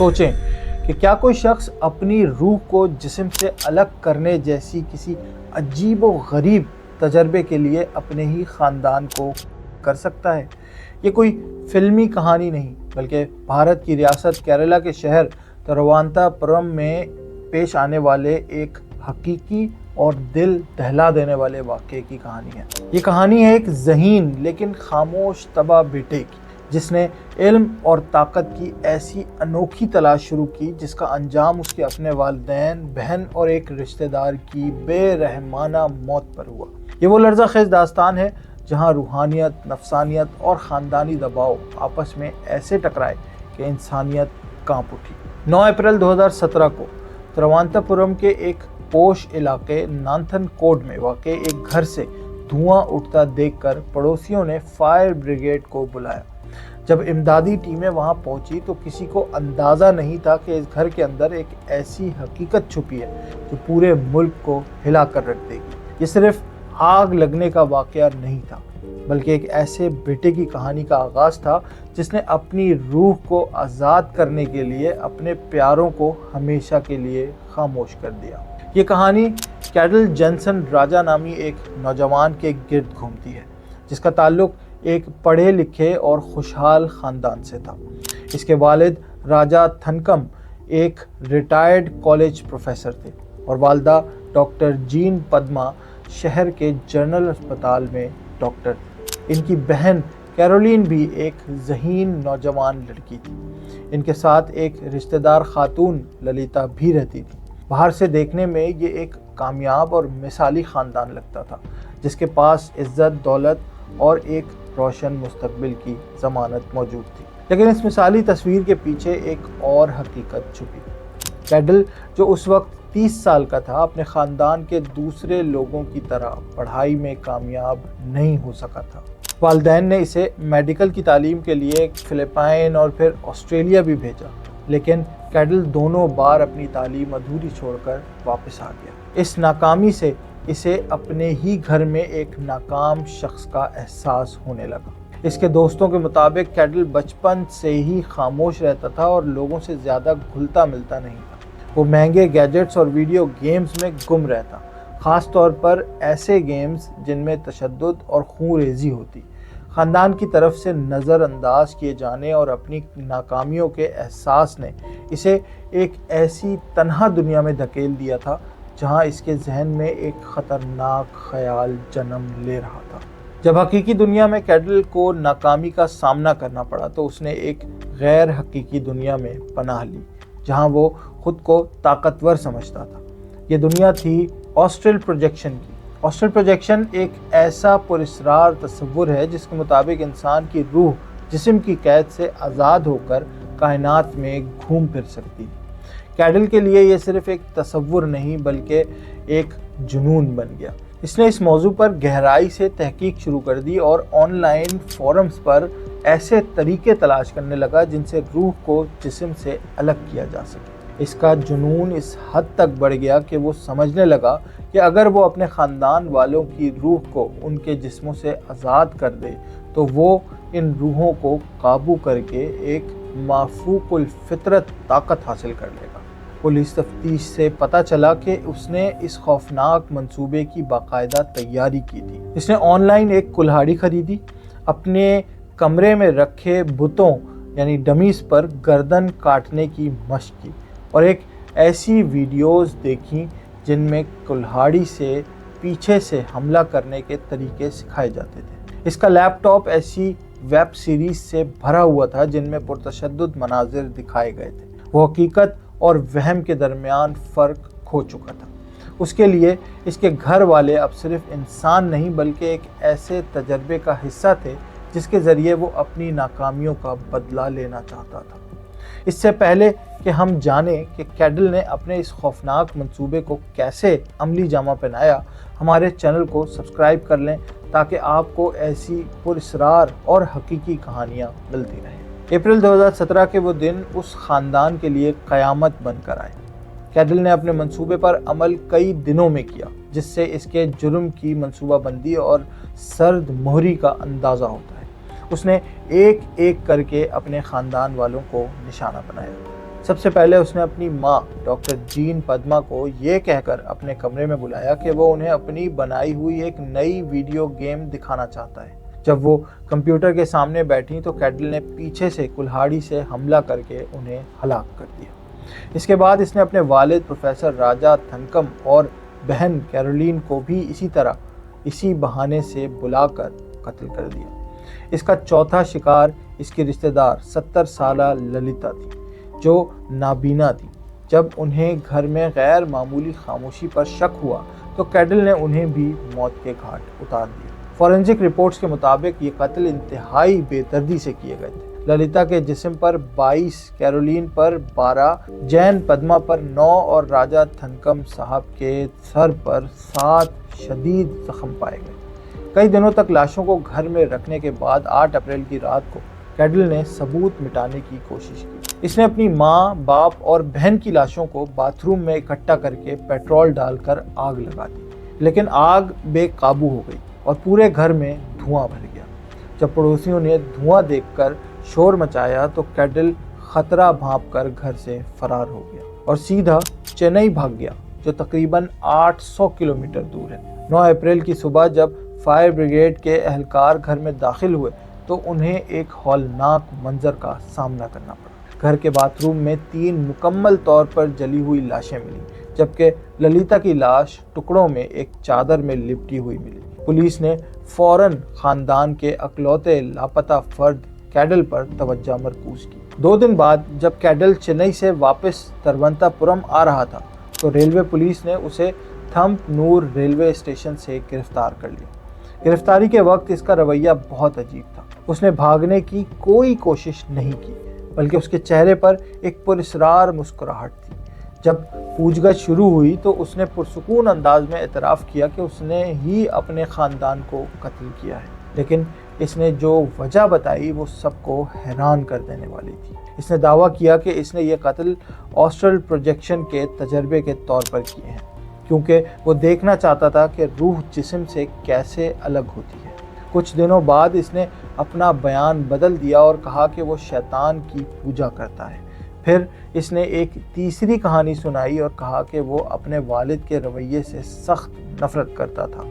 सोचें कि क्या कोई शख्स अपनी रूह को जिस्म से अलग करने जैसी किसी अजीब व गरीब तजर्बे के लिए अपने ही ख़ानदान को कर सकता है। ये कोई फिल्मी कहानी नहीं, बल्कि भारत की रियासत केरला के शहर तिरुवनंतपुरम में पेश आने वाले एक हकीकी और दिल दहला देने वाले वाक़े की कहानी है। ये कहानी है एक ज़हीन लेकिन खामोश तबाह बेटे की, जिसने इल्म और ताकत की ऐसी अनोखी तलाश शुरू की जिसका अंजाम उसके अपने वालिदैन, बहन और एक रिश्तेदार की बेरहमाना मौत पर हुआ। ये वो लर्ज़ा खेज़ दास्तान है जहाँ रूहानियत, नफसानियत और ख़ानदानी दबाव आपस में ऐसे टकराए कि इंसानियत कांप उठी। 9 अप्रैल 2017 को तिरुवनंतपुरम के एक पोश इलाके नांथनकोड में वाक़े एक घर से धुआं उठता देखकर पड़ोसियों ने फायर ब्रिगेड को बुलाया। जब इमदादी टीमें वहां पहुंची तो किसी को अंदाज़ा नहीं था कि इस घर के अंदर एक ऐसी हकीकत छुपी है जो पूरे मुल्क को हिला कर रख देगी। ये सिर्फ आग लगने का वाक़या नहीं था, बल्कि एक ऐसे बेटे की कहानी का आगाज़ था जिसने अपनी रूह को आज़ाद करने के लिए अपने प्यारों को हमेशा के लिए खामोश कर दिया। ये कहानी कैडल जेनसन राजा नामी एक नौजवान के गिर्द घूमती है, जिसका ताल्लुक एक पढ़े लिखे और खुशहाल ख़ानदान से था। इसके वालिद राजा थनकम एक रिटायर्ड कॉलेज प्रोफेसर थे और वालदा डॉक्टर जीन पद्मा शहर के जनरल अस्पताल में डॉक्टर थी। इनकी बहन कैरोलिन भी एक ज़हीन नौजवान लड़की थी। इनके साथ एक रिश्तेदार खातून ललिता भी रहती थी। बाहर से देखने में ये एक कामयाब और मिसाली ख़ानदान लगता था, जिसके पास इज़्ज़त, दौलत और एक रोशन मुस्तकबिल की ज़मानत मौजूद थी। लेकिन इस मिसाली तस्वीर के पीछे एक और हकीकत छुपी। कैडल, जो उस वक्त 30 साल का था, अपने ख़ानदान के दूसरे लोगों की तरह पढ़ाई में कामयाब नहीं हो सका था। वालिदैन ने इसे मेडिकल की तालीम के लिए फ़िलिपाइन और फिर ऑस्ट्रेलिया भी भेजा, लेकिन कैडल दोनों बार अपनी तालीम अधूरी छोड़कर वापस आ गया। इस नाकामी से इसे अपने ही घर में एक नाकाम शख्स का एहसास होने लगा। इसके दोस्तों के मुताबिक कैडल बचपन से ही खामोश रहता था और लोगों से ज़्यादा घुलता मिलता नहीं था। वो महंगे गैजेट्स और वीडियो गेम्स में गुम रहता, ख़ास तौर पर ऐसे गेम्स जिनमें तशद्दुद और खून रेज़ी होती। ख़ानदान की तरफ से नज़रअंदाज किए जाने और अपनी नाकामियों के एहसास ने इसे एक ऐसी तन्हा दुनिया में धकेल दिया था जहां इसके जहन में एक ख़तरनाक ख्याल जन्म ले रहा था। जब हकीकी दुनिया में कैडल को नाकामी का सामना करना पड़ा तो उसने एक गैर हकीकी दुनिया में पनाह ली, जहां वो खुद को ताकतवर समझता था। ये दुनिया थी ऑस्ट्रल प्रोजेक्शन की। ऑस्ट्रल प्रोजेक्शन एक ऐसा पुरस्रार तस्वुर है जिसके मुताबिक इंसान की रूह जिस्म की कैद से आज़ाद होकर कायनात में घूम फिर सकती है। कैडल के लिए ये सिर्फ एक तस्वुर नहीं बल्कि एक जुनून बन गया। इसने इस मौजू पर गहराई से तहकीक शुरू कर दी और ऑनलाइन फोरम्स पर ऐसे तरीके तलाश करने लगा जिनसे रूह को जिस्म से अलग किया जा सके। इसका जुनून इस हद तक बढ़ गया कि वो समझने लगा कि अगर वो अपने ख़ानदान वालों की रूह को उनके जिस्मों से आज़ाद कर दे तो वो इन रूहों को काबू करके एक माफूकुल फितरत ताकत हासिल कर लेगा। पुलिस तफ्तीश से पता चला कि उसने इस खौफनाक मंसूबे की बाकायदा तैयारी की थी। इसने ऑनलाइन एक कुल्हाड़ी खरीदी, अपने कमरे में रखे बुतों यानी डमीज़ पर गर्दन काटने की मशक की और एक ऐसी वीडियोस देखी जिनमें कुल्हाड़ी से पीछे से हमला करने के तरीके सिखाए जाते थे। इसका लैपटॉप ऐसी वेब सीरीज़ से भरा हुआ था जिनमें पुरतशद्दुद मनाजिर दिखाए गए थे। वो हकीकत और वहम के दरमियान फ़र्क खो चुका था। उसके लिए इसके घर वाले अब सिर्फ इंसान नहीं बल्कि एक ऐसे तजर्बे का हिस्सा थे जिसके ज़रिए वो अपनी नाकामियों का बदला लेना चाहता था। इससे पहले कि हम जानें कि कैडल ने अपने इस खौफनाक मंसूबे को कैसे अमली जामा पहनाया, हमारे चैनल को सब्सक्राइब कर लें ताकि आपको ऐसी पुरस्रार और हकीकी कहानियाँ मिलती रहें। अप्रैल 2017 के वो दिन उस ख़ानदान के लिए क़यामत बनकर आए। कैडल ने अपने मंसूबे पर अमल कई दिनों में किया, जिससे इसके जुर्म की मंसूबाबंदी और सर्द मोहरी का अंदाज़ा होता है। उसने एक एक करके अपने ख़ानदान वालों को निशाना बनाया। سب سے پہلے اس نے اپنی ماں ڈاکٹر جین پدما کو یہ کہہ کر اپنے کمرے میں بلایا کہ وہ انہیں اپنی بنائی ہوئی ایک نئی ویڈیو گیم دکھانا چاہتا ہے۔ جب وہ کمپیوٹر کے سامنے بیٹھی تو کیڈل نے پیچھے سے کلہاڑی سے حملہ کر کے انہیں ہلاک کر دیا۔ اس کے بعد اس نے اپنے والد پروفیسر راجا تھنکم اور بہن کیرولین کو بھی اسی بہانے سے بلا کر قتل کر دیا۔ اس کا چوتھا شکار اس کی رشتہ دار 70 سالہ للیتا تھی، جو نابینا تھی۔ جب انہیں گھر میں غیر معمولی خاموشی پر شک ہوا تو کیڈل نے انہیں بھی موت کے گھاٹ اتار دیا۔ فورینسک رپورٹس کے مطابق یہ قتل انتہائی بے دردی سے کیے گئے تھے۔ للیتا کے جسم پر 22، کیرولین پر 12، جین پدما پر 9 اور راجا تھنکم صاحب کے سر پر 7 شدید زخم پائے گئے۔ کئی دنوں تک لاشوں کو گھر میں رکھنے کے بعد 8 اپریل کی رات کو کیڈل نے ثبوت مٹانے کی کوشش کی۔ اس نے اپنی ماں، باپ اور بہن کی لاشوں کو باتھ روم میں اکٹھا کر کے پیٹرول ڈال کر آگ لگا دی، لیکن آگ بے قابو ہو گئی اور پورے گھر میں دھواں بھر گیا۔ جب پڑوسیوں نے دھواں دیکھ کر شور مچایا تو کیڈل خطرہ بھانپ کر گھر سے فرار ہو گیا اور سیدھا چنئی بھاگ گیا، جو تقریباً 800 کلومیٹر دور ہے۔ 9 اپریل کی صبح جب فائر بریگیڈ کے اہلکار گھر میں داخل ہوئے تو انہیں ایک ہولناک منظر کا سامنا کرنا پڑا۔ گھر کے باتھ روم میں 3 مکمل طور پر جلی ہوئی لاشیں ملیں، جبکہ للیتا کی لاش ٹکڑوں میں ایک چادر میں لپٹی ہوئی ملی۔ پولیس نے فوراً خاندان کے اکلوتے لاپتہ فرد کیڈل پر توجہ مرکوز کی۔ 2 دن بعد جب کیڈل چنئی سے واپس تروانتا پورم آ رہا تھا تو ریلوے پولیس نے اسے تھمپ نور ریلوے اسٹیشن سے گرفتار کر لیا۔ گرفتاری کے وقت اس کا رویہ بہت عجیب تھا۔ اس نے بھاگنے کی کوئی کوشش نہیں کی، بلکہ اس کے چہرے پر ایک پراسرار مسکراہٹ تھی۔ جب پوچھ گچھ شروع ہوئی تو اس نے پرسکون انداز میں اعتراف کیا کہ اس نے ہی اپنے خاندان کو قتل کیا ہے، لیکن اس نے جو وجہ بتائی وہ سب کو حیران کر دینے والی تھی۔ اس نے دعویٰ کیا کہ اس نے یہ قتل آسٹرل پروجیکشن کے تجربے کے طور پر کیے ہیں، کیونکہ وہ دیکھنا چاہتا تھا کہ روح جسم سے کیسے الگ ہوتی ہے۔ کچھ دنوں بعد اس نے اپنا بیان بدل دیا اور کہا کہ وہ شیطان کی پوجا کرتا ہے۔ پھر اس نے ایک تیسری کہانی سنائی اور کہا کہ وہ اپنے والد کے رویے سے سخت نفرت کرتا تھا،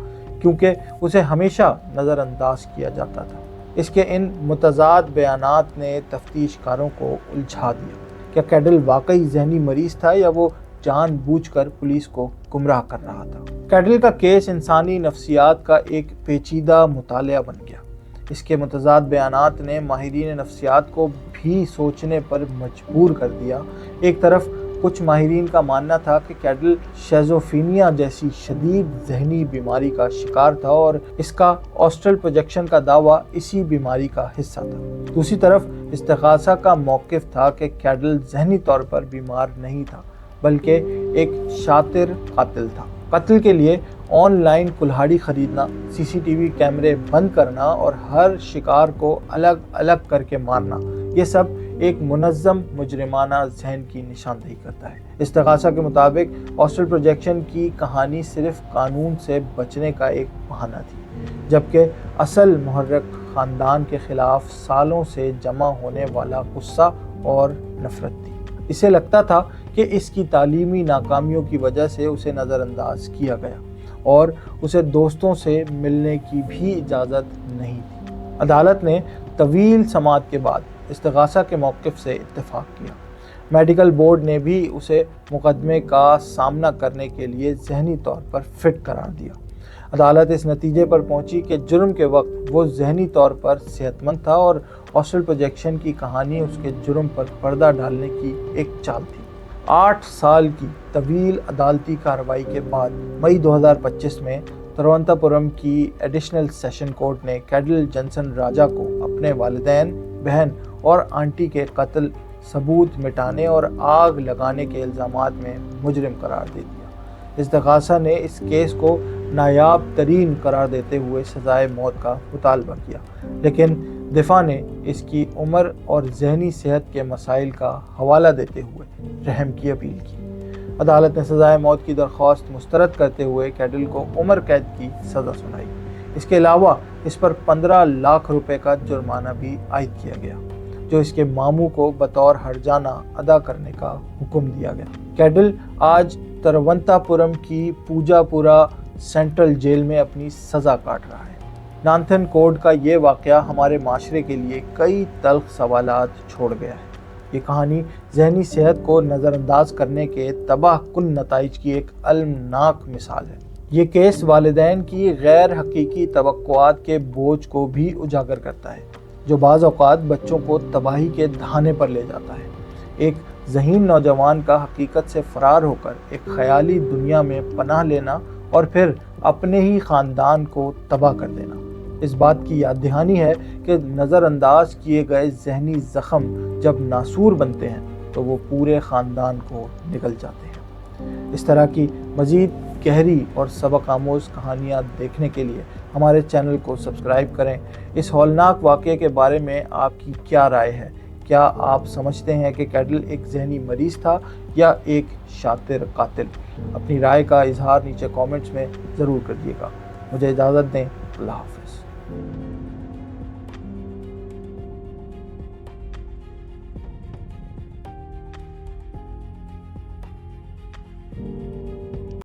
کیونکہ اسے ہمیشہ نظر انداز کیا جاتا تھا۔ اس کے ان متضاد بیانات نے تفتیش کاروں کو الجھا دیا۔ کیا کیڈل واقعی ذہنی مریض تھا یا وہ جان بوجھ کر پولیس کو گمراہ کر رہا تھا؟ کیڈل کا کیس انسانی نفسیات کا ایک پیچیدہ مطالعہ بن گیا۔ اس کے متضاد بیانات نے ماہرین نفسیات کو بھی سوچنے پر مجبور کر دیا۔ ایک طرف کچھ ماہرین کا ماننا تھا کہ کیڈل شیزوفرینیا جیسی شدید ذہنی بیماری کا شکار تھا اور اس کا آسٹرل پروجیکشن کا دعویٰ اسی بیماری کا حصہ تھا۔ دوسری طرف استغاثہ کا موقف تھا کہ کیڈل ذہنی طور پر بیمار نہیں تھا، بلکہ ایک شاطر قاتل تھا۔ قتل کے لیے آن لائن کلہاڑی خریدنا، سی سی ٹی وی کیمرے بند کرنا اور ہر شکار کو الگ الگ کر کے مارنا، یہ سب ایک منظم مجرمانہ ذہن کی نشاندہی کرتا ہے۔ استغاثہ کے مطابق آسٹرل پروجیکشن کی کہانی صرف قانون سے بچنے کا ایک بہانہ تھی، جبکہ اصل محرک خاندان کے خلاف سالوں سے جمع ہونے والا غصہ اور نفرت تھی۔ اسے لگتا تھا کہ اس کی تعلیمی ناکامیوں کی وجہ سے اسے نظر انداز کیا گیا اور اسے دوستوں سے ملنے کی بھی اجازت نہیں تھی۔ عدالت نے طویل سماعت کے بعد استغاثہ کے موقف سے اتفاق کیا۔ میڈیکل بورڈ نے بھی اسے مقدمے کا سامنا کرنے کے لیے ذہنی طور پر فٹ قرار دیا۔ عدالت اس نتیجے پر پہنچی کہ جرم کے وقت وہ ذہنی طور پر صحت مند تھا اور آسٹرل پروجیکشن کی کہانی اس کے جرم پر پردہ ڈالنے کی ایک چال تھی۔ 8 سال کی طویل عدالتی کارروائی کے بعد مئی 2025 میں تروانتا پورم کی ایڈیشنل سیشن کورٹ نے کیڈل جنسن راجا کو اپنے والدین، بہن اور آنٹی کے قتل، ثبوت مٹانے اور آگ لگانے کے الزامات میں مجرم قرار دے دیا۔ استغاثہ نے اس کیس کو نایاب ترین قرار دیتے ہوئے سزائے موت کا مطالبہ کیا، لیکن دفاع نے اس کی عمر اور ذہنی صحت کے مسائل کا حوالہ دیتے ہوئے رحم کی اپیل کی۔ عدالت نے سزائے موت کی درخواست مسترد کرتے ہوئے کیڈل کو عمر قید کی سزا سنائی۔ اس کے علاوہ اس پر 15 لاکھ روپے کا جرمانہ بھی عائد کیا گیا۔ जो इसके मामू को बतौर हर्जाना अदा करने का हुक्म दिया गया। कैडल आज तिरुवनंतपुरम की पूजापुरा सेंट्रल जेल में अपनी सज़ा काट रहा है। नाथन कोड का ये वाक़या हमारे माशरे के लिए कई तल्ख सवालात छोड़ गया है। ये कहानी ज़हनी सेहत को नज़रअंदाज करने के तबाह कुन नताइज की एक अलमनाक मिसाल है। ये केस वालिदैन की गैर हकीकी तवक्कुआत के बोझ को भी उजागर करता है, जो बाज़ औक़ात बच्चों को तबाही के दहाने पर ले जाता है। एक ज़हीन नौजवान का हकीकत से फ़रार होकर एक ख़याली दुनिया में पनाह लेना और फिर अपने ही ख़ानदान को तबाह कर देना। इस बात की याद दहानी है कि नज़रअंदाज किए गए ज़हनी ज़ख़म जब नासूर बनते हैं तो वो पूरे ख़ानदान को निगल जाते हैं। इस तरह की मज़ीद गहरी और सबक आमोज़ कहानियाँ देखने के लिए हमारे चैनल को सब्सक्राइब करें। इस हौलनाक वाक़ये के बारे में आपकी क्या राय है? क्या आप समझते हैं कि कैडल एक ज़हनी मरीज़ था या एक शातिर कातिल? अपनी राय का इजहार नीचे कमेंट्स में ज़रूर करिएगा। मुझे इजाज़त दें। अल्लाह हाफ़िज़।